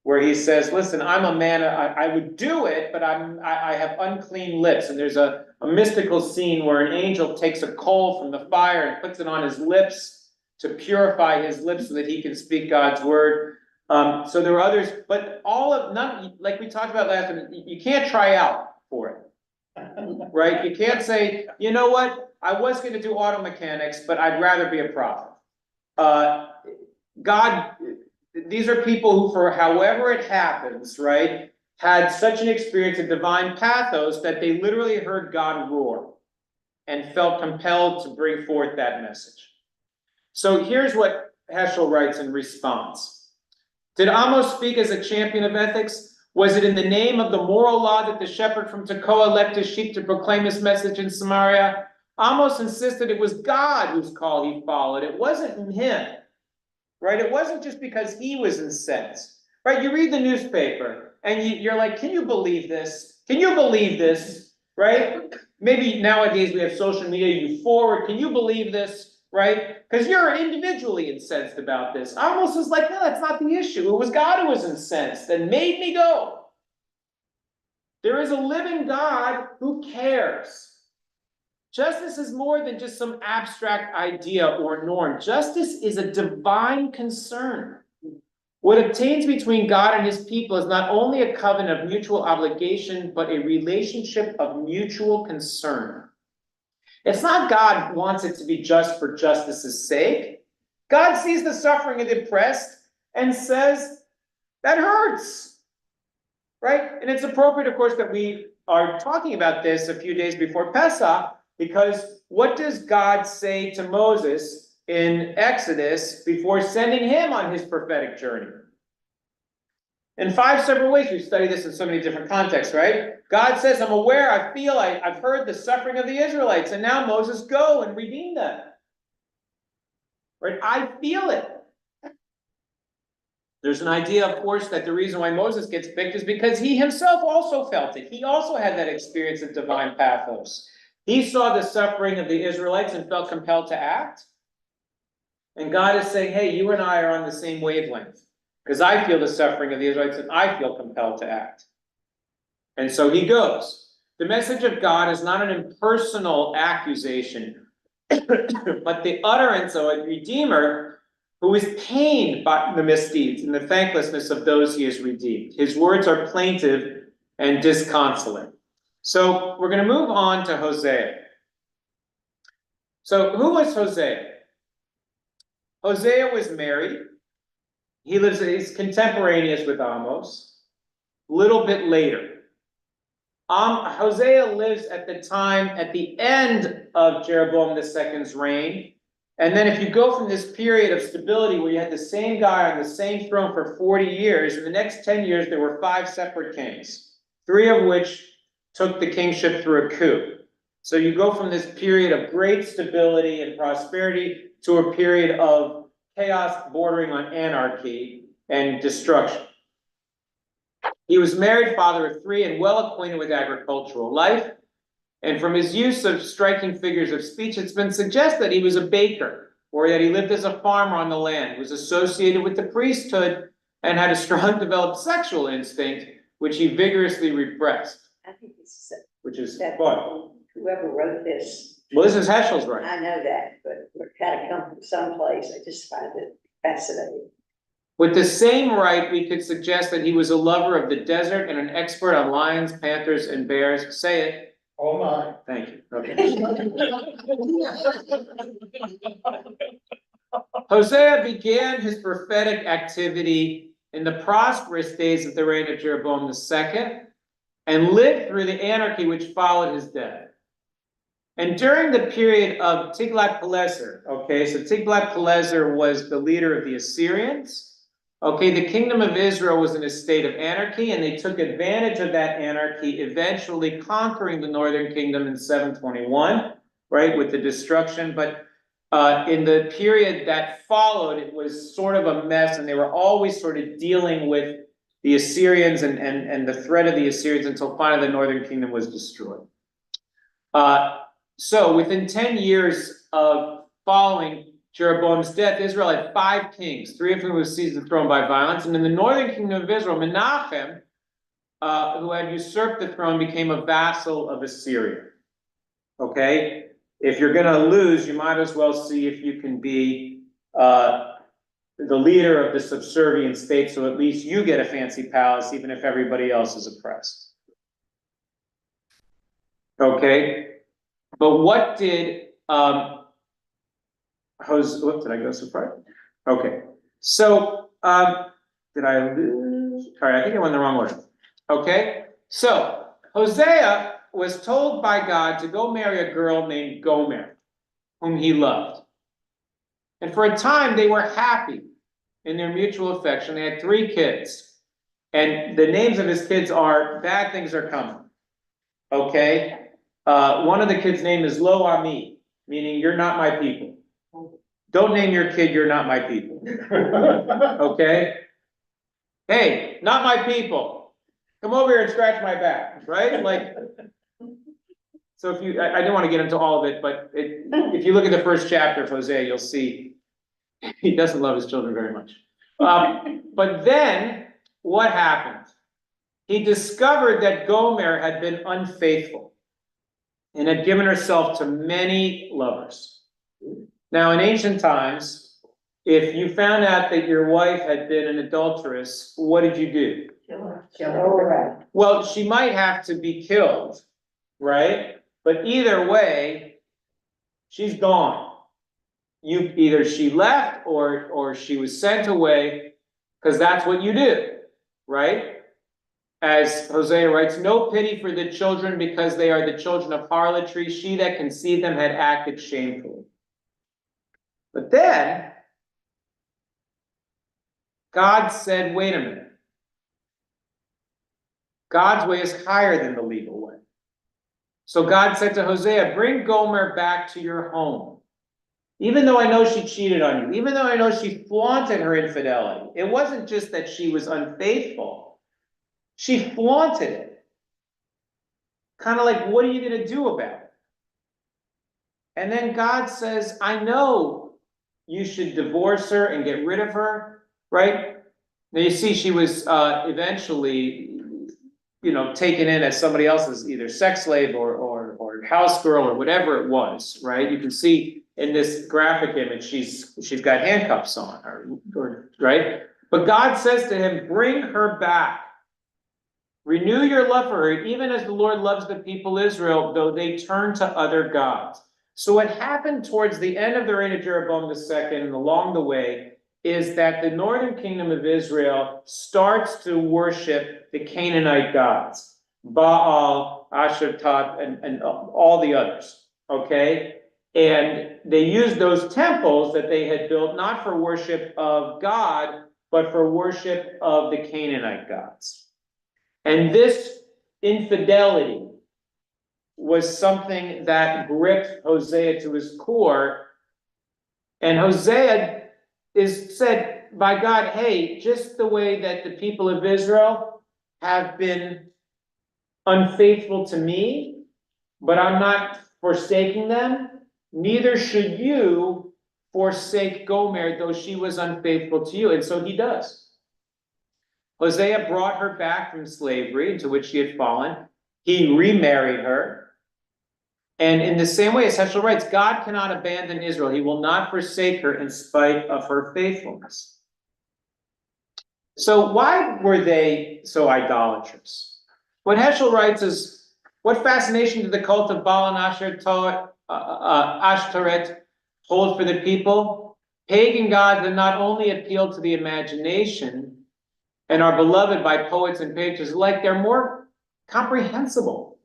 Where he says, listen, I'm a man, I would do it, but I have unclean lips. And there's a mystical scene where an angel takes a coal from the fire and puts it on his lips to purify his lips so that he can speak God's word. So there were others, but none, like we talked about last time, you can't try out for it. Right? You can't say, you know what, I was gonna do auto mechanics, but I'd rather be a prophet. God, these are people who, for however it happens, right, had such an experience of divine pathos that they literally heard God roar and felt compelled to bring forth that message. So here's what Heschel writes in response. Did Amos speak as a champion of ethics? Was it in the name of the moral law that the shepherd from Tekoa left his sheep to proclaim his message in Samaria? Amos insisted it was God whose call he followed. It wasn't him, right? It wasn't just because he was incensed, right? You read the newspaper and you're like, can you believe this? Can you believe this, right? Maybe nowadays we have social media, you forward, can you believe this, right? Because you're individually incensed about this. Amos is like, no, that's not the issue. It was God who was incensed and made me go. There is a living God who cares. Justice is more than just some abstract idea or norm. Justice is a divine concern. What obtains between God and his people is not only a covenant of mutual obligation, but a relationship of mutual concern. It's not God wants it to be just for justice's sake. God sees the suffering of the oppressed and says, that hurts, right? And it's appropriate, of course, that we are talking about this a few days before Pesach, because what does God say to Moses in Exodus before sending him on his prophetic journey? In 5 separate ways, we've studied this in so many different contexts, right? God says, I'm aware, I feel, I've heard the suffering of the Israelites, and now Moses, go and redeem them. Right? I feel it. There's an idea, of course, that the reason why Moses gets picked is because he himself also felt it. He also had that experience of divine pathos. He saw the suffering of the Israelites and felt compelled to act. And God is saying, hey, you and I are on the same wavelength. Because I feel the suffering of the Israelites and I feel compelled to act. And so he goes. The message of God is not an impersonal accusation, but the utterance of a redeemer who is pained by the misdeeds and the thanklessness of those he has redeemed. His words are plaintive and disconsolate. So we're going to move on to Hosea. So who was Hosea? Hosea was married. He's contemporaneous with Amos, a little bit later. Hosea lives at the time, at the end of Jeroboam II's reign. And then if you go from this period of stability where you had the same guy on the same throne for 40 years, in the next 10 years, there were 5 separate kings, 3 of which took the kingship through a coup. So you go from this period of great stability and prosperity to a period of chaos bordering on anarchy and destruction. He was married, father of 3, and well acquainted with agricultural life. And from his use of striking figures of speech, it's been suggested that he was a baker, or that he lived as a farmer on the land. He was associated with the priesthood and had a strong developed sexual instinct, which he vigorously repressed. I think it's Which is that fun. whoever wrote this, Well, this is Heschel's right. I know that, but we're gotta come from someplace. I just find it fascinating. With the same right, we could suggest that he was a lover of the desert and an expert on lions, panthers, and bears. Say it. Oh my. Thank you. Okay. Hosea began his prophetic activity in the prosperous days of the reign of Jeroboam II and lived through the anarchy which followed his death. And during the period of Tiglath-Pileser, okay, so Tiglath-Pileser was the leader of the Assyrians. Okay, the kingdom of Israel was in a state of anarchy, and they took advantage of that anarchy, eventually conquering the northern kingdom in 721, right, with the destruction. But in the period that followed, it was sort of a mess, and they were always sort of dealing with the Assyrians and the threat of the Assyrians until finally the northern kingdom was destroyed. So within 10 years of following Jeroboam's death, Israel had 5 kings, 3 of whom were seized the throne by violence. And in the northern kingdom of Israel, Menachem, who had usurped the throne, became a vassal of Assyria. Okay? If you're going to lose, you might as well see if you can be the leader of the subservient state, so at least you get a fancy palace, even if everybody else is oppressed. Okay, but what did, did I go so far? Okay, so, did I lose? All right, I think I went in the wrong order. Okay, so Hosea was told by God to go marry a girl named Gomer, whom he loved. And for a time, they were happy in their mutual affection. They had 3 kids. And the names of his kids are Bad Things Are Coming. Okay? One of the kids' name is Lo Ami, meaning you're not my people. Don't name your kid You're Not My People. Okay? Hey, not my people. Come over here and scratch my back, right? Like, so if you, I don't want to get into all of it, but if you look at the first chapter of Hosea, you'll see he doesn't love his children very much. But then what happened? He discovered that Gomer had been unfaithful and had given herself to many lovers. Now, in ancient times, if you found out that your wife had been an adulteress, what did you do? Well, she might have to be killed, right? But either way, she's gone. Either she left or she was sent away, because that's what you do, right? As Hosea writes, no pity for the children because they are the children of harlotry. She that conceived them had acted shamefully. But then God said, wait a minute. God's way is higher than the legal way. So God said to Hosea, bring Gomer back to your home. Even though I know she cheated on you, even though I know she flaunted her infidelity, it wasn't just that she was unfaithful. She flaunted it. Kind of like, what are you going to do about it? And then God says, I know you should divorce her and get rid of her, right? Now you see she was eventually, taken in as somebody else's either sex slave or house girl or whatever it was, right? You can see in this graphic image, she's got handcuffs on, or right? But God says to him, bring her back. Renew your love for her, even as the Lord loves the people Israel, though they turn to other gods. So what happened towards the end of the reign of Jeroboam II and along the way is that the northern kingdom of Israel starts to worship the Canaanite gods, Baal, Ashtarot, and all the others, okay? And they used those temples that they had built not for worship of God, but for worship of the Canaanite gods. And this infidelity was something that gripped Hosea to his core. And Hosea is said by God, hey, just the way that the people of Israel have been unfaithful to me, but I'm not forsaking them, neither should you forsake Gomer, though she was unfaithful to you. And so he does. Hosea brought her back from slavery into which she had fallen. He remarried her. And in the same way as Heschel writes, God cannot abandon Israel. He will not forsake her in spite of her faithfulness. So why were they so idolatrous? What Heschel writes is, what fascination did the cult of Baal and Ashtoreth hold for the people? Pagan gods that not only appeal to the imagination and are beloved by poets and painters alike, they're more comprehensible.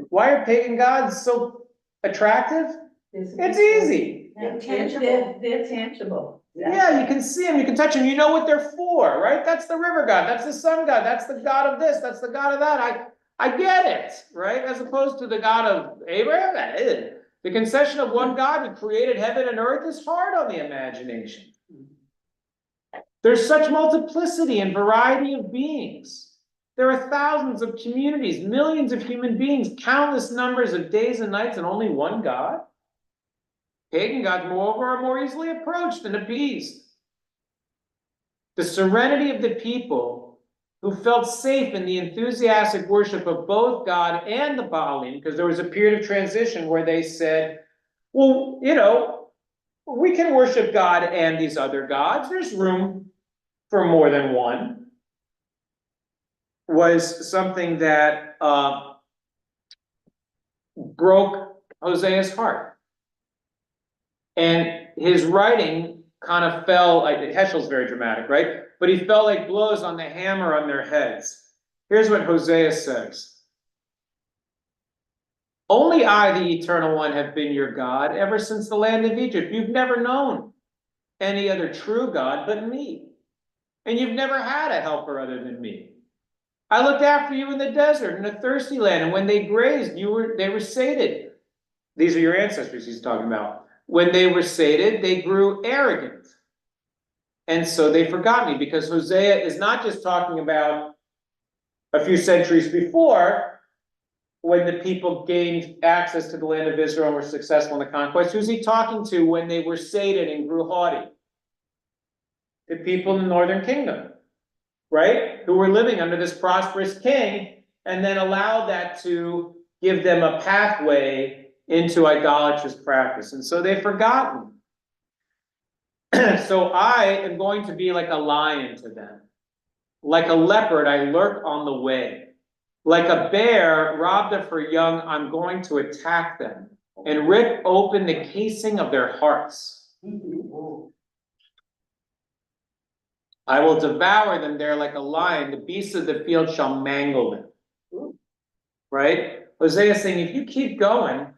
Why are pagan gods so attractive? It's easy. They're tangible. Yeah, you can see them, you can touch them, you know what they're for, right? That's the river god, that's the sun god, that's the god of this, that's the god of that. I get it, right? As opposed to the God of Abraham. The concession of one God who created heaven and earth is hard on the imagination. There's such multiplicity and variety of beings. There are thousands of communities, millions of human beings, countless numbers of days and nights, and only one God. Pagan gods, moreover, are more easily approached and appeased. The serenity of the people who felt safe in the enthusiastic worship of both God and the Baalim, because there was a period of transition where they said, well, we can worship God and these other gods. There's room for more than one, was something that broke Hosea's heart. And his writing kind of fell, like Heschel's very dramatic, right? But he fell like blows on the hammer on their heads. Here's what Hosea says. Only I, the Eternal One, have been your God ever since the land of Egypt. You've never known any other true God but me. And you've never had a helper other than me. I looked after you in the desert, in a thirsty land, and when they grazed, they were sated. These are your ancestors he's talking about. When they were sated, they grew arrogant. And so they forgot me, because Hosea is not just talking about a few centuries before, when the people gained access to the land of Israel and were successful in the conquest. Who's he talking to when they were sated and grew haughty? The people in the northern kingdom, right? Who were living under this prosperous king, and then allowed that to give them a pathway into idolatrous practice. And so they've forgotten. So I am going to be like a lion to them. Like a leopard, I lurk on the way. Like a bear robbed of her young, I'm going to attack them and rip open the casing of their hearts. I will devour them there like a lion. The beasts of the field shall mangle them. Right? Hosea is saying, if you keep going,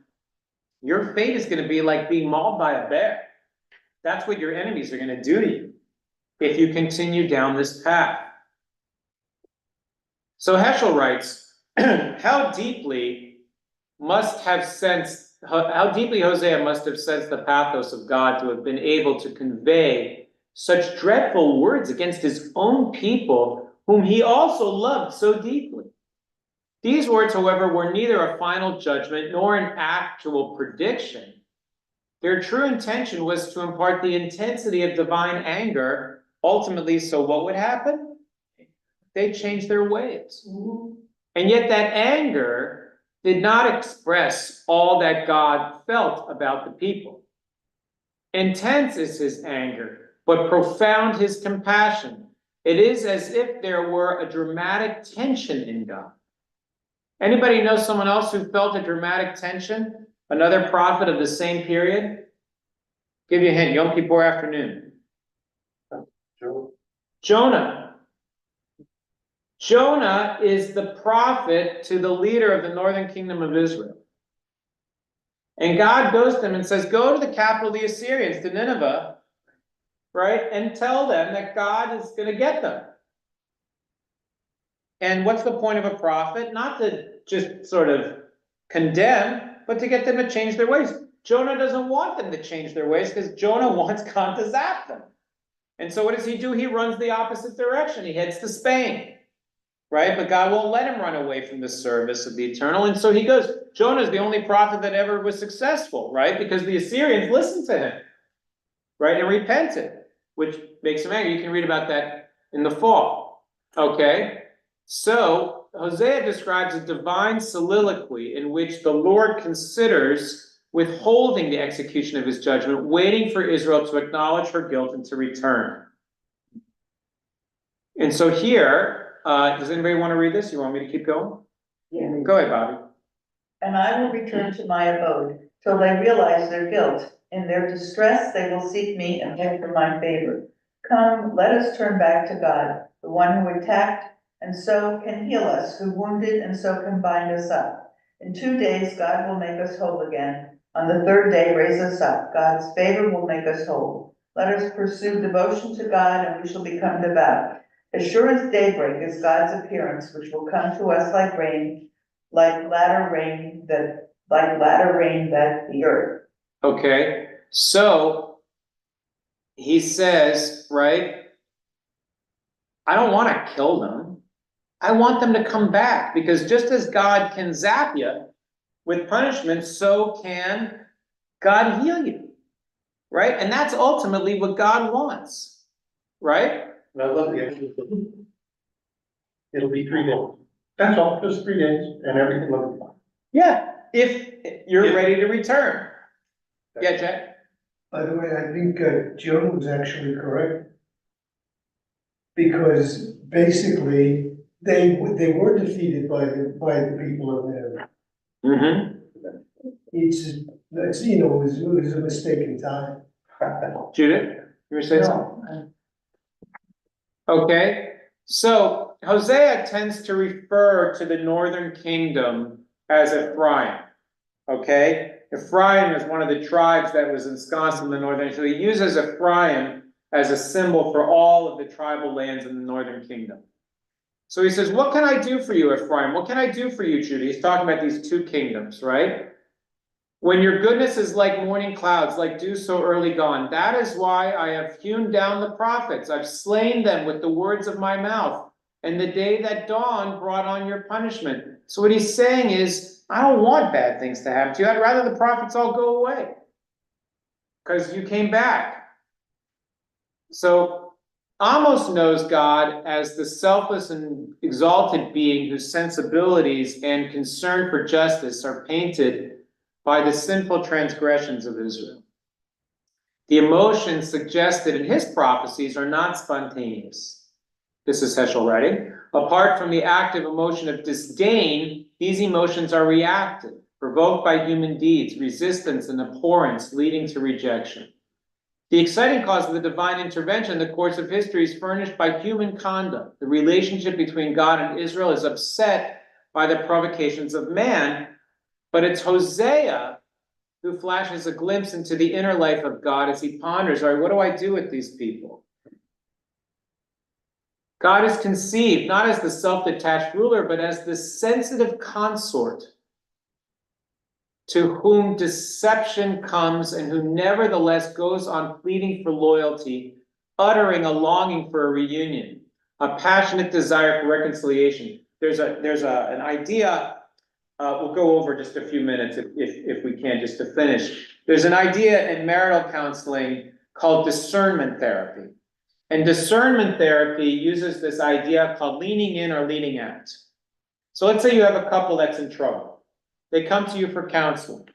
your fate is going to be like being mauled by a bear. That's what your enemies are going to do to you if you continue down this path. So Heschel writes, how deeply Hosea must have sensed the pathos of God to have been able to convey such dreadful words against his own people, whom he also loved so deeply. These words, however, were neither a final judgment nor an actual prediction. Their true intention was to impart the intensity of divine anger, ultimately, so what would happen? They changed their ways. And yet that anger did not express all that God felt about the people. Intense is his anger, but profound his compassion. It is as if there were a dramatic tension in God. Anybody know someone else who felt a dramatic tension? Another prophet of the same period? Give you a hint, Yom Kippur afternoon. Jonah. Jonah is the prophet to the leader of the northern kingdom of Israel. And God goes to him and says, go to the capital of the Assyrians, to Nineveh, right? And tell them that God is going to get them. And what's the point of a prophet? Not to just sort of condemn, but to get them to change their ways. Jonah doesn't want them to change their ways because Jonah wants God to zap them. And so what does he do? He runs the opposite direction. He heads to Spain. Right? But God won't let him run away from the service of the eternal. And so he goes. Jonah's the only prophet that ever was successful, right? Because the Assyrians listened to him, right? And repented, which makes him angry. You can read about that in the fall. Okay? So Hosea describes a divine soliloquy in which the Lord considers withholding the execution of his judgment, waiting for Israel to acknowledge her guilt and to return. And so here, does anybody want to read this? You want me to keep going? Yeah. Go ahead, Bobby. And I will return to my abode till they realize their guilt. In their distress, they will seek me and beg for my favor. Come, let us turn back to God, the one who attacked and so can heal us, who wounded and so can bind us up. In 2 days, God will make us whole again. On the third day, raise us up. God's favor will make us whole. Let us pursue devotion to God, and we shall become devout. As sure as daybreak is God's appearance, which will come to us like rain, like latter rain that the earth. Okay, so he says, right? I don't want to kill them. I want them to come back, because just as God can zap you with punishment, so can God heal you, right? And that's ultimately what God wants, right? And I love the extra. It'll be 3 days. That's all, just 3 days and everything will be fine. Yeah, if you're Yeah. ready to return. Yeah, Jack? By the way, I think Joe was actually correct. Because basically, they were defeated by the people of Nineveh. Mm-hmm. It's, you know, it was a mistake in time. Judith, you were saying something? No, Okay, so Hosea tends to refer to the northern kingdom as Ephraim. Okay, Ephraim is one of the tribes that was ensconced in the northern, so he uses Ephraim as a symbol for all of the tribal lands in the northern kingdom. So he says, what can I do for you, Ephraim? What can I do for you, Judah? He's talking about these two kingdoms, right? When your goodness is like morning clouds, like dew so early gone, that is why I have hewn down the prophets. I've slain them with the words of my mouth. And the day that dawned brought on your punishment. So what he's saying is, I don't want bad things to happen to you. I'd rather the prophets all go away. Because you came back. So Amos knows God as the selfless and exalted being whose sensibilities and concern for justice are painted by the sinful transgressions of Israel. The emotions suggested in his prophecies are not spontaneous. This is Heschel writing. Apart from the active emotion of disdain, these emotions are reactive, provoked by human deeds, resistance and abhorrence leading to rejection. The exciting cause of the divine intervention in the course of history is furnished by human conduct. The relationship between God and Israel is upset by the provocations of man, but it's Hosea who flashes a glimpse into the inner life of God as he ponders, all right, what do I do with these people? God is conceived not as the self-detached ruler, but as the sensitive consort to whom deception comes and who nevertheless goes on pleading for loyalty, uttering a longing for a reunion, a passionate desire for reconciliation. There's an idea. We'll go over just a few minutes if we can, just to finish. There's an idea in marital counseling called discernment therapy. And discernment therapy uses this idea called leaning in or leaning out. So let's say you have a couple that's in trouble. They come to you for counseling.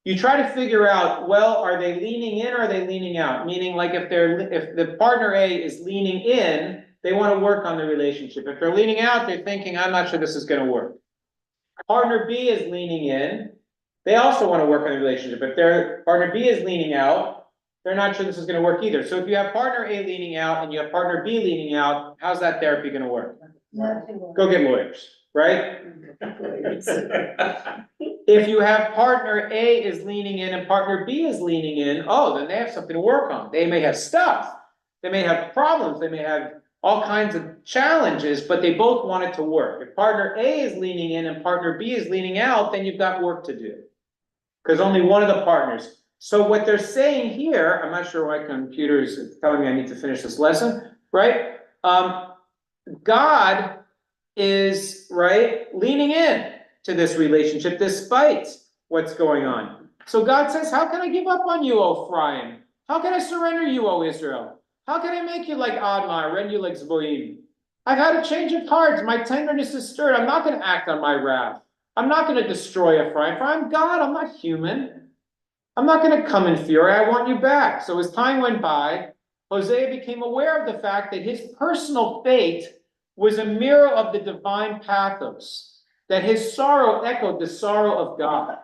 You try to figure out, well, are they leaning in or are they leaning out? Meaning, like, if the partner A is leaning in, they want to work on the relationship. If they're leaning out, they're thinking, I'm not sure this is going to work. Partner B is leaning in. They also want to work on the relationship. If their partner B is leaning out, they're not sure this is going to work either. So if you have partner A leaning out and you have partner B leaning out, how's that therapy going to work? Go get lawyers, right? If you have partner A is leaning in and partner B is leaning in, oh, then they have something to work on. They may have stuff. They may have problems. They may have all kinds of challenges, but they both want it to work. If partner A is leaning in and partner B is leaning out, then you've got work to do. Because only one of the partners. So what they're saying here, I'm not sure why computer is telling me I need to finish this lesson, right? God is, right, leaning in to this relationship despite what's going on. So God says, how can I give up on you, O Ephraim? How can I surrender you, O Israel? How can I make you like Admah, rend you like Zeboim? I've had a change of heart. My tenderness is stirred. I'm not going to act on my wrath. I'm not going to destroy Ephraim, for I'm God. I'm not human. I'm not going to come in fury. I want you back. So as time went by, Hosea became aware of the fact that his personal fate was a mirror of the divine pathos, that his sorrow echoed the sorrow of God.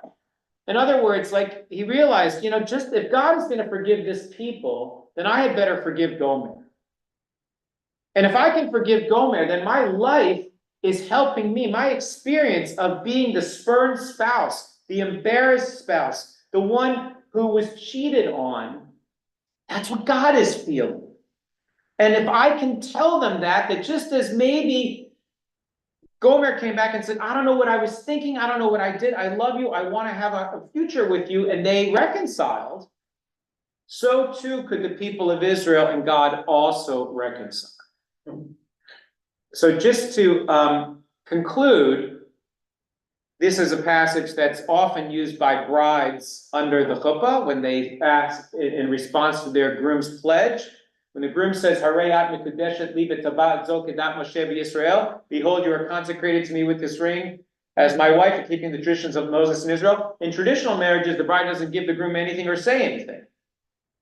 In other words, like, he realized, you know, just if God is going to forgive this people, then I had better forgive Gomer. And if I can forgive Gomer, then my life is helping me. My experience of being the spurned spouse, the embarrassed spouse, the one who was cheated on, that's what God is feeling. And if I can tell them that just as maybe Gomer came back and said, I don't know what I was thinking. I don't know what I did. I love you. I want to have a future with you. And they reconciled. So too could the people of Israel and God also reconcile. So just to conclude, this is a passage that's often used by brides under the chuppah when they ask in response to their groom's pledge. When the groom says, Harei at mikudeshet li b'tabat zo kedat Moshe b'Yisrael, behold, you are consecrated to me with this ring as my wife in keeping the traditions of Moses in Israel. In traditional marriages, the bride doesn't give the groom anything or say anything,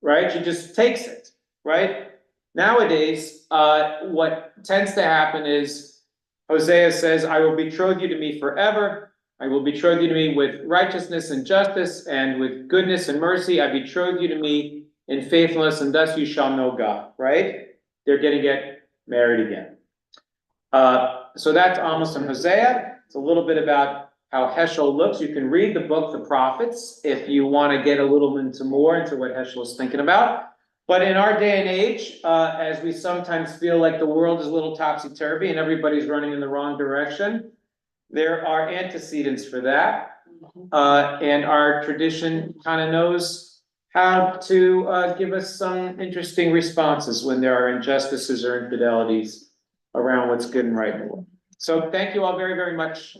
right? She just takes it, right? Nowadays, what tends to happen is Hosea says, I will betroth you to me forever. I will betroth you to me with righteousness and justice, and with goodness and mercy. I betroth you to me in faithfulness, and thus you shall know God, right? They're gonna get married again. So that's Amos and Hosea. It's a little bit about how Heschel looks. You can read the book, The Prophets, if you want to get a little into what Heschel is thinking about. But in our day and age, as we sometimes feel like the world is a little topsy-turvy and everybody's running in the wrong direction, there are antecedents for that. And our tradition kind of knows how to give us some interesting responses when there are injustices or infidelities around what's good and right in the world. So thank you all very, very much.